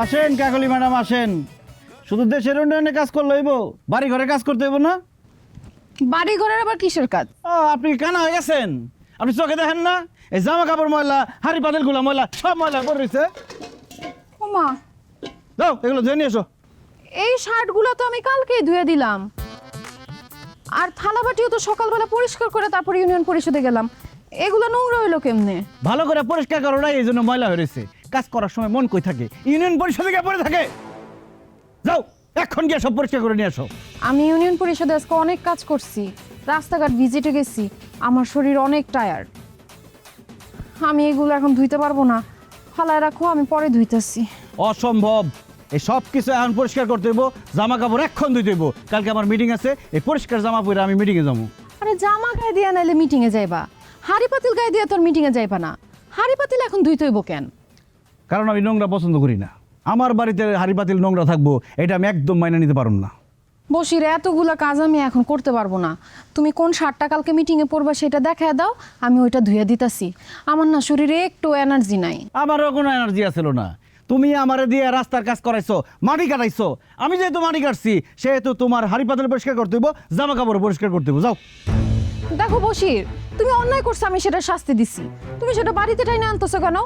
আসেন কাকলি ম্যাডাম আসেন। শুধু দেশের উন্নয়নে কাজ করলে হইব, বাড়ি ঘরে কাজ করতে হইব না? বাড়ি ঘরের আবার কিসের কাজ? আপনি কানা হয়ে গেছেন? আপনি চোখে দেখেন না এই জামা কাপড় ময়লা, হাড়ি পাতিল গুলা ময়লা, সব ময়লা করে রয়েছে। ওমা, যাও এগুলো ধুয়ে নিয়ে এসো। এই শার্টগুলো তো আমি কালকেই ধুয়ে দিলাম, আর থালা বাটিও তো সকালবেলা পরিষ্কার করে তারপর ইউনিয়ন পরিষদে গেলাম। এগুলো নোংরা হইলো কেমনে? ভালো করে পরিষ্কার করো না, এই জন্য ময়লা হয়ে রয়েছে। কাজ করার সময় মন কই থাকে? ইউনিয়ন পরিষদে গিয়ে পড়ে থাকে। যাও এখন গিয়ে সব পরিষ্কার করে নিয়ে এসো। আমি ইউনিয়ন পরিষদে আজকে অনেক কাজ করছি, রাস্তাঘাট ভিজিটে গেছি, আমার শরীর অনেক টায়ার্ড। আমি এগুলো এখন ধুইতে পারবো না, ফালায় রাখো, আমি পরে ধুইতেছি। অসম্ভব, এই সব কিছু এখন পরিষ্কার করতে হইব। জামা কাপড় এখন ধুইতে হইব, কালকে আমার মিটিং আছে। এই পরিষ্কার জামা পরে আমি মিটিংয়ে যাবো। আরে জামা গায়ে দিয়ে নাইলে মিটিংয়ে যাইবা, হাড়ি পাতিল গায়ে দিয়ে তোর মিটিংয়ে যাইবা না। হাড়ি পাতিল এখন ধুইতে হইব কেন? কারণ আমি নোংরা পছন্দ করি না। আমার বাড়িতে হাড়ি পাতিল নোংরা থাকবো, এটা আমি একদম মাইনে নিতে পারব না। বসির এতগুলা কাজ আমি এখন করতে পারবো না। তুমি কোন শার্টটা কালকে মিটিংয়ে পরবা সেটা দেখায় দাও, আমি ওইটা ধুয়ে দিতাছি। আমার না শরীরে একটু এনার্জি নাই। আমারও কোনো এনার্জি আছিল না। তুমি আমারে দিয়ে রাস্তার কাজ করাইছো, মাটি কাটাইছো। আমি যেহেতু মাটি কাটছি, সেহেতু তোমার হাড়ি পাতিল পরিষ্কার করতে হইব, জামা কাপড় পরিষ্কার করতে হইব। যাও। দেখো বসির, তুমি অন্যায় করছো, আমি সেটা শাস্তি দিছি, তুমি সেটা বাড়িতে টাইনে আনতেছো কেন?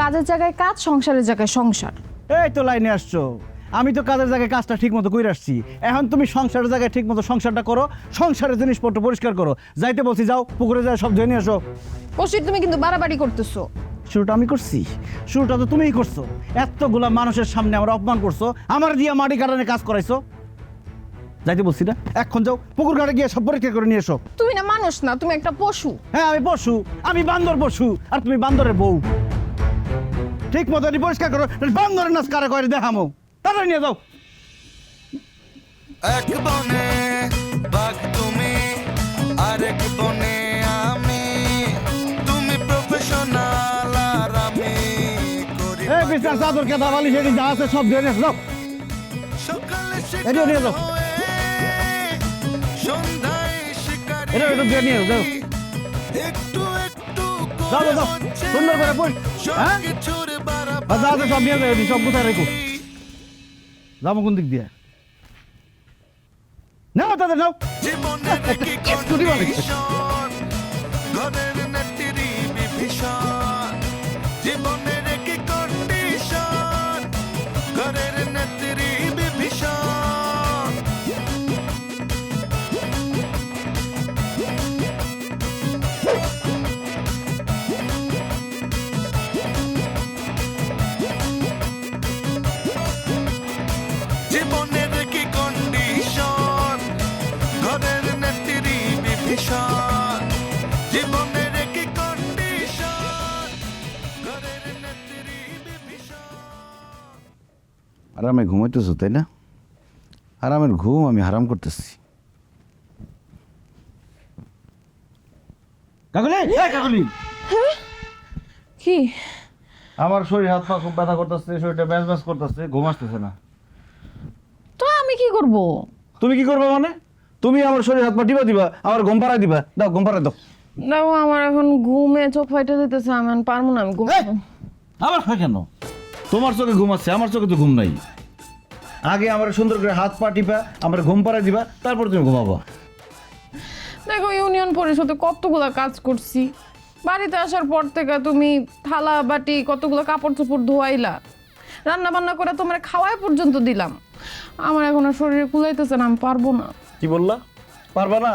কাজের জায়গায় কাজ, সংসারের জায়গায় সংসার। এই তো লাইনে আসছো। আমি তো কাজের জায়গায় কাজটা ঠিক মতো করে আসছি, এখন তুমি সংসারের জায়গায় ঠিক মতো সংসারটা করো, সংসারের জিনিসপত্র পরিষ্কার করো। যাইতে বলছি যাও, পুকুরে যায় সব ধুয়ে নিয়ে আসো। বসির, তুমি কিন্তু বাড়াবাড়ি করতেছো। শুরুটা আমি করছি? শুরুটা তো তুমিই করছো। এতগুলা মানুষের সামনে আমার অপমান করছো, আমার দিয়ে মাটি কাটানে কাজ করাইছো। যাইতে বলছি না, এখন যাও পুকুর ঘাটে গিয়ে সব পরিষ্কার করে নিয়ে এসো। তুমি না মানুষ না, তুমি একটা পশু। হ্যাঁ আমি পশু, আমি বান্দর পশু, আর তুমি বান্দরের বউ। ঠিক মতো পরিষ্কার করো, বান্দরের নাচ কারে করে দেখামো। তাড়াতাড়ি নিয়ে যাও। এক বনে বাঘ তুমি, আরেক বনে আমি। তুমি প্রফেশনাল আর আমি করি এই বিছার চাদর কেদা বালিশ এটি যা আছে সব ধুয়ে নিয়ে এসো। যাও। সকালে এদিকে নিয়ে যাও। সন্ধ্যায় শিকারি। এটা ধুয়ে নিয়ে যাও। একটু একটু যাও যাও যাও, সুন্দর করে পড়। হ্যাঁ কিছুর আর যা আছে সব নিয়ে যাও, এটি সব কোথায় রেখো। যাবো কোন দিক দিয়ে? নাও তাদের নাও। জীবনের কি স্কুটি বানাইছে। কন্ডিশন, ঘরের নেত্রী বিভীষণ। জীবনের কি কন্ডিশন, ঘরের নেত্রী বিভীষণ। জীবনের কি কন্ডিশন, ঘরের নেত্রী বিভীষণ। জীবনের কি কন্ডিশন, ঘরের নেত্রী বিভীষণ। আরামে ঘুমাইতেছো তাই না? আরামের ঘুম আমি হারাম করতেছি। কাকলি, এই কাকলি, কি? আমার শরীর হাত পা খুব ব্যথা করতেছে, শরীরটা ব্যাস ব্যাস করতেছে, ঘুম আসতেছে না। তো আমি কি করব? তুমি কি করবে মানে? তুমি আমার শরীর হাত পা টিপা দিবা, আমার ঘুম পাড়াই দিবা। দাও ঘুম পাড়াই দাও। দেখো আমার এখন ঘুমে চোখ ফাইটে দিতেছে, আমি এখন পারবো না, আমি ঘুম। এই! আমার হয় কেন? তোমার চোখে ঘুম আছে, আমার চোখে তো ঘুম নাই। আগে আমার সুন্দর করে হাত পা টিপা আমার ঘুম পাড়াই দিবা, তারপর তুমি ঘুমাবো। দেখো ইউনিয়ন পরিষদে কতগুলা কাজ করছি, বাড়িতে আসার পর থেকে তুমি থালা বাটি কতগুলো কাপড় চোপড় ধোয়াইলা, রান্না বান্না করে তোমার খাওয়াই পর্যন্ত দিলাম। আমার এখন আর শরীরে কুলাইতেছে না, আমি পারবো না। কি বললা? পারবা না?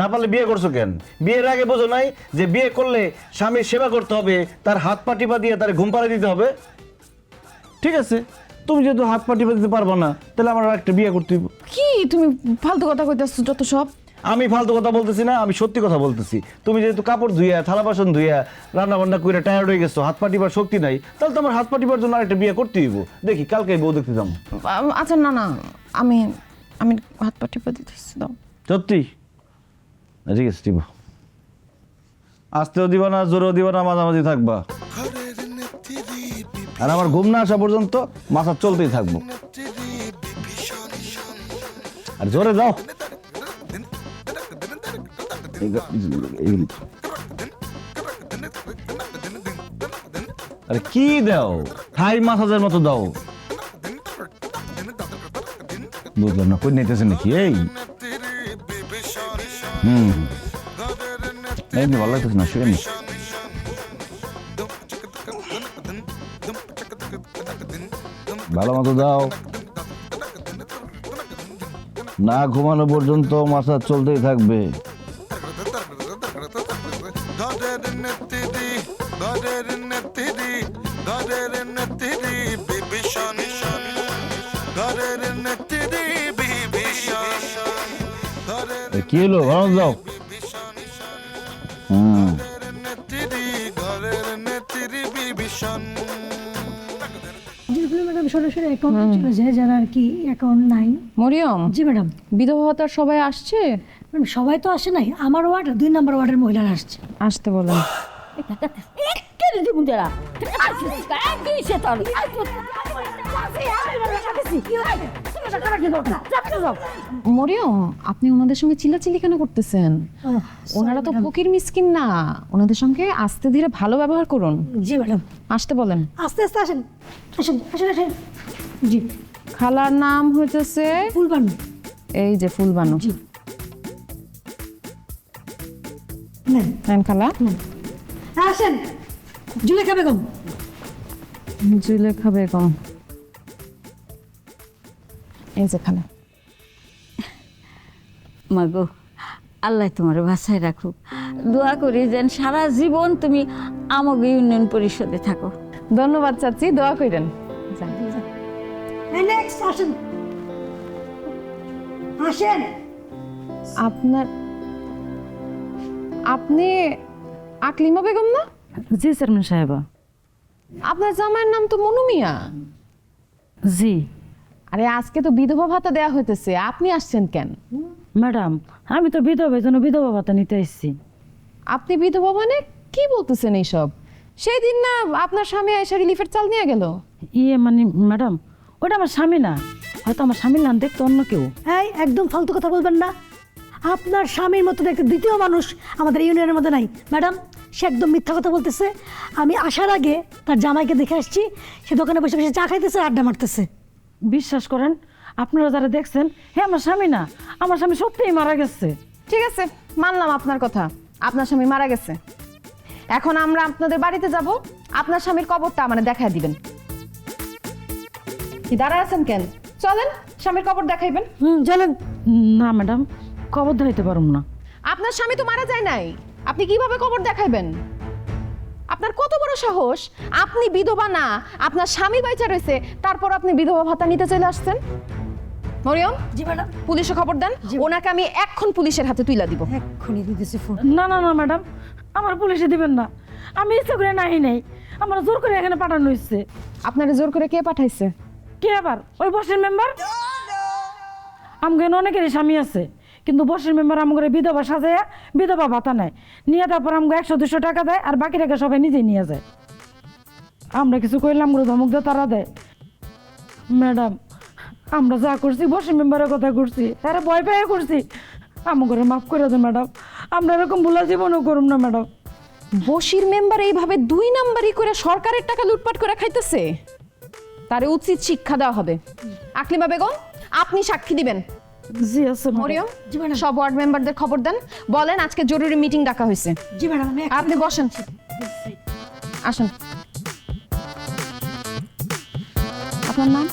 না পারলে বিয়ে করছো কেন? বিয়ের আগে বোঝো নাই যে বিয়ে করলে স্বামীর সেবা করতে হবে, তার হাত পা টিপা দিয়ে তার ঘুম পাড়াই দিতে হবে? ঠিক আছে, তুমি যেহেতু হাত পা টিপা দিতে পারবা না, তাহলে আমার একটা বিয়ে করতে হইব। কি তুমি ফালতু কথা কইতেছো যত সব? আমি ফালতু কথা বলতেছি না, আমি সত্যি কথা বলতেছি। তুমি যেহেতু কাপড় ধুইয়া, থালা বাসন ধুইয়া, রান্না বান্না করে টায়ার্ড হয়ে গেছো, হাত পা টিপার শক্তি নাই, তাহলে তোমার হাত পা টিপার জন্য আরেকটা বিয়ে করতে হইব। দেখি কালকে বউ দেখতে যাবো। আচ্ছা না না, আমি আমি হাত পা টিপে দিতেছি, দাও। সত্যি? ঠিক আছে, টিপো। আসতেও দিবা না, জোরেও দিবা না, মাঝামাঝি থাকবা। ঘরের নেত্রী আর আমার ঘুম না আসা পর্যন্ত মাথা চলতেই থাকবো। বিভীষণ। আর জোরে যাও। এইগুলি আরে কি দাও, থাই মাসাজের মতো দাও। বুঝলাম না, কই নিতেছে নাকি? এই এমনি ভালো লাগতেছে না, শুয়ে নি। ভালো মতো দাও, না ঘুমানো পর্যন্ত মাসাজ চলতেই থাকবে। ঘরের নেত্রী, ঘরের নেত্রী, ঘরের নেত্রী বিভীষণ, ঘরের নেত্রী বিভীষণ, ঘরের কি হলো, ভালো দাও। নেত্রী, ঘরের নেত্রী বিভীষণ। যেগুলো ম্যাডাম সরাসরি অ্যাকাউন্টে চলে যায়, যারা আর কি অ্যাকাউন্ট নাই। মরিয়ম, জি ম্যাডাম। বিধবা ভাতার সবাই আসছে? ম্যাডাম সবাই তো আসে নাই, আমার ওয়ার্ড 2 নম্বর ওয়ার্ডের মহিলারা আসছে। আসতে বলেন। মরিয়ম, আপনি ওনাদের সঙ্গে চিল্লাচিল্লি কেন করতেছেন? ওনারা তো ফকির মিসকিন না, ওনাদের সঙ্গে আস্তে ধীরে ভালো ব্যবহার করুন। জি ম্যাডাম। আসতে বলেন। আস্তে আস্তে আসেন, আসেন আসেন আসেন। জি। খালার নাম হইতেছে, ফুলবানু। এই যে ফুলবানু। জি। নেন নেন খালা। আসেন। জুলেখা বেগম। জুলেখা বেগম, এই যে খালা। মাগো, আল্লাহ তোমার বাসায় রাখুক। দোয়া করি যেন সারা জীবন তুমি আমাকে ইউনিয়ন পরিষদে থাকো। ধন্যবাদ চাচি, দোয়া করেন। নেক্সট আসেন। আসেন। আপনি আকলিমা বেগম না? জি চেয়ারম্যান সাহেবা। আপনার জামাইয়ের নাম তো মনু মিয়া। জি আরে আজকে তো বিধবা ভাতা দেয়া হইতেছে, আপনি আসছেন কেন? ম্যাডাম, আমি তো বিধবা, জন্য বিধবা ভাতা নিতে এসেছি। আপনি বিধবা মানে কি বলতেছেন এইসব? সেই দিন না আপনার স্বামী আয়সা রিলিফের চাল নিয়ে গেল। মানে ম্যাডাম, ওটা আমার স্বামী না, হয়তো আমার স্বামীর নাম দেখতো অন্য কেউ। এই একদম ফালতু কথা বলবেন না। আপনার স্বামীর মতো একটা দ্বিতীয় মানুষ আমাদের ইউনিয়নের মধ্যে নাই ম্যাডাম। সে একদম মিথ্যা কথা বলতেছে। আমি আসার আগে তার জামাইকে দেখে আসছি, সে দোকানে বসে বসে চা খাইতেছে, আড্ডা মারতেছে। বিশ্বাস করেন, আপনারা যারা দেখছেন, হ্যাঁ আমার স্বামী না, আমার স্বামী সত্যিই মারা গেছে। ঠিক আছে, মানলাম আপনার কথা, আপনার স্বামী মারা গেছে। এখন আমরা আপনাদের বাড়িতে যাব, আপনার স্বামীর কবরটা আমাদের দেখায় দিবেন। কি দাঁড়া আছেন কেন? চলেন, স্বামীর কবর দেখাইবেন। চলেন। না ম্যাডাম, কবর ধরাইতে পারুম না। আপনার স্বামী তো মারা যায় নাই, আপনি কিভাবে কবর দেখাইবেন? আপনার কত বড় সাহস! আপনি বিধবা না, আপনার স্বামী বাইচা রয়েছে, তারপর আপনি বিধবা ভাতা নিতে চলে আসছেন। মরিয়ম, জি ম্যাডাম। পুলিশে খবর দেন, ওনাকে আমি এক্ষুনি পুলিশের হাতে তুলে দিব। এক্ষুনি দিতেছি ফোন। না না না ম্যাডাম, আমার পুলিশে দিবেন না, আমি ইচ্ছে করে নাহি নাই, আমার জোর করে এখানে পাঠানো হয়েছে। আপনারে জোর করে কে পাঠাইছে? কে আবার? ওই বসের মেম্বার। আমগেন অনেকেরই স্বামী আছে, কিন্তু বসের মেম্বার আমগরে বিধবা সাজাইয়া বিধবা ভাতা নেয়, নিয়ে তারপর আমগো 100-200 টাকা দেয়, আর বাকি টাকা সবাই নিজেই নিয়ে যায়। আমরা কিছু কইলে আমগো ধমক দিয়ে তারা দেয়। ম্যাডাম, আমরা যা করছি বসের মেম্বারের কথা করছি, তারা ভয় পেয়ে করছি, আমগরে মাফ করে দেন ম্যাডাম, আমরা এরকম ভুলা জীবনও করুম না ম্যাডাম। বসির মেম্বার এইভাবে 2 নাম্বারই করে সরকারের টাকা লুটপাট করে খাইতেছে, তারে উচিত শিক্ষা দেওয়া হবে। আকলিমা বেগম, আপনি সাক্ষী দিবেন। জি আছে মরিয়ম, জি ম্যাডাম। সব ওয়ার্ড মেম্বারদের খবর দেন, বলেন আজকে জরুরি মিটিং ডাকা হয়েছে। জি ম্যাডাম। আমি আপনি বসেন, আসেন। আপনার নাম?